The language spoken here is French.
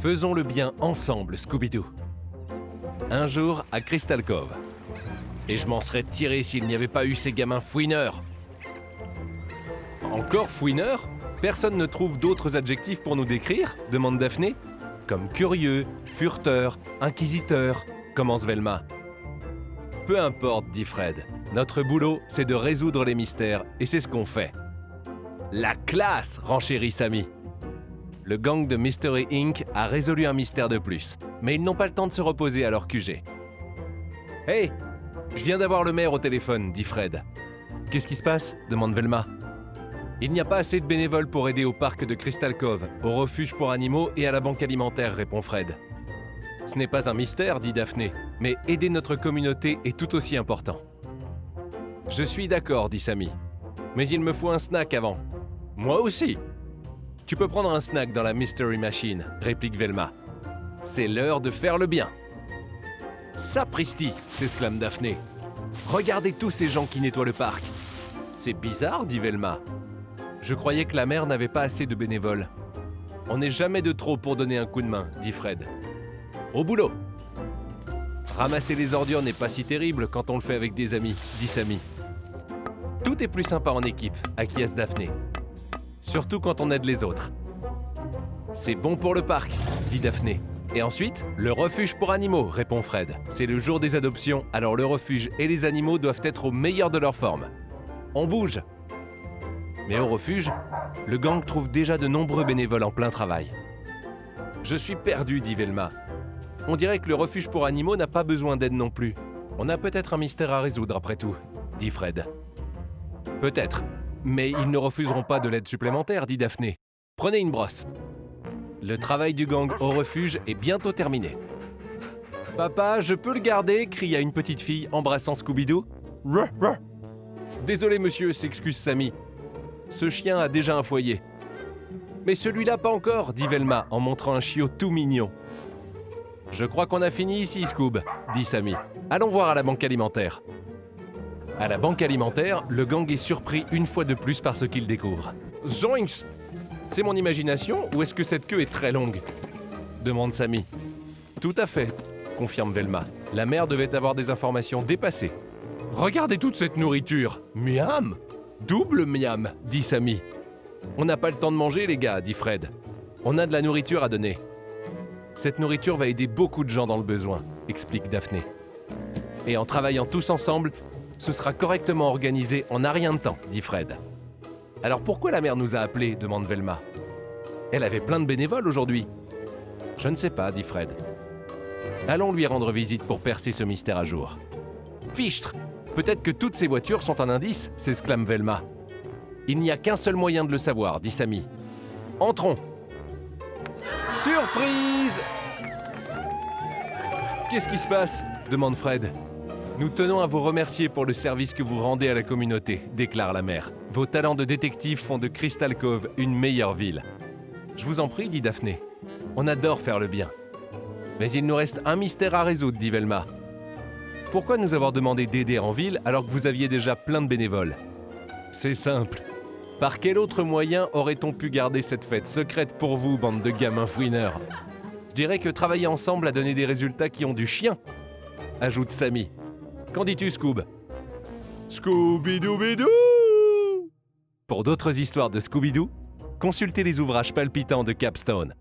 Faisons le bien ensemble, Scooby-Doo. Un jour, à Crystal Cove. Et je m'en serais tiré s'il n'y avait pas eu ces gamins fouineurs. Encore fouineurs? Personne ne trouve d'autres adjectifs pour nous décrire? Demande Daphné. Comme curieux, fureteur, inquisiteur, commence Velma. Peu importe, dit Fred. Notre boulot, c'est de résoudre les mystères, et c'est ce qu'on fait. La classe, renchérit Sammy. Le gang de Mystery Inc. a résolu un mystère de plus, mais ils n'ont pas le temps de se reposer à leur QG. « Hey, je viens d'avoir le maire au téléphone, dit Fred. « Qu'est-ce qui se passe ?» demande Velma. « Il n'y a pas assez de bénévoles pour aider au parc de Crystal Cove, au refuge pour animaux et à la banque alimentaire, répond Fred. « Ce n'est pas un mystère, dit Daphné, mais aider notre communauté est tout aussi important. »« Je suis d'accord, dit Sammy. Mais il me faut un snack avant. »« Moi aussi !» « Tu peux prendre un snack dans la Mystery Machine, réplique Velma. « C'est l'heure de faire le bien. »« Sapristi !» s'exclame Daphné. « Regardez tous ces gens qui nettoient le parc. »« C'est bizarre, dit Velma. Je croyais que la mer n'avait pas assez de bénévoles. »« On n'est jamais de trop pour donner un coup de main, dit Fred. »« Au boulot !»« Ramasser les ordures n'est pas si terrible quand on le fait avec des amis, dit Sammy. »« Tout est plus sympa en équipe, acquiesce Daphné. Surtout quand on aide les autres. »« C'est bon pour le parc, dit Daphné. Et ensuite, le refuge pour animaux, répond Fred. C'est le jour des adoptions, alors le refuge et les animaux doivent être au meilleur de leur forme. On bouge !» Mais au refuge, le gang trouve déjà de nombreux bénévoles en plein travail. « Je suis perdu, dit Velma. On dirait que le refuge pour animaux n'a pas besoin d'aide non plus. On a peut-être un mystère à résoudre après tout, dit Fred. « Peut-être. Mais ils ne refuseront pas de l'aide supplémentaire, dit Daphné. Prenez une brosse. » Le travail du gang au refuge est bientôt terminé. « Papa, je peux le garder ?» cria une petite fille embrassant Scooby-Doo. « Désolé monsieur, s'excuse Sammy. Ce chien a déjà un foyer. »« Mais celui-là pas encore, dit Velma en montrant un chiot tout mignon. »« Je crois qu'on a fini ici, Scoob, dit Sammy. Allons voir à la banque alimentaire. » À la banque alimentaire, le gang est surpris une fois de plus par ce qu'il découvre. « Zoinks! C'est mon imagination ou est-ce que cette queue est très longue ?» demande Sammy. « Tout à fait, » confirme Velma. La mère devait avoir des informations dépassées. « Regardez toute cette nourriture! Miam! Double miam, dit Sammy. « On n'a pas le temps de manger, les gars, dit Fred. On a de la nourriture à donner. »« Cette nourriture va aider beaucoup de gens dans le besoin, » explique Daphné. « Et en travaillant tous ensemble, ce sera correctement organisé en un rien de temps, dit Fred. « Alors pourquoi la mère nous a appelés ?» demande Velma. « Elle avait plein de bénévoles aujourd'hui. »« Je ne sais pas, dit Fred. »« Allons lui rendre visite pour percer ce mystère à jour. »« Fichtre! Peut-être que toutes ces voitures sont un indice, s'exclame Velma. « Il n'y a qu'un seul moyen de le savoir, dit Sammy. Entrons !» Surprise! Qu'est-ce qui se passe? demande Fred. Nous tenons à vous remercier pour le service que vous rendez à la communauté, déclare la mère. Vos talents de détective font de Crystal Cove une meilleure ville. Je vous en prie, dit Daphné. On adore faire le bien. Mais il nous reste un mystère à résoudre, dit Velma. Pourquoi nous avoir demandé d'aider en ville alors que vous aviez déjà plein de bénévoles? C'est simple. Par quel autre moyen aurait-on pu garder cette fête secrète pour vous, bande de gamins fouineurs? Je dirais que travailler ensemble a donné des résultats qui ont du chien, ajoute Sammy. Qu'en dis-tu, Scoob? Scooby-Dooby-Doo! Pour d'autres histoires de Scooby-Doo, consultez les ouvrages palpitants de Capstone.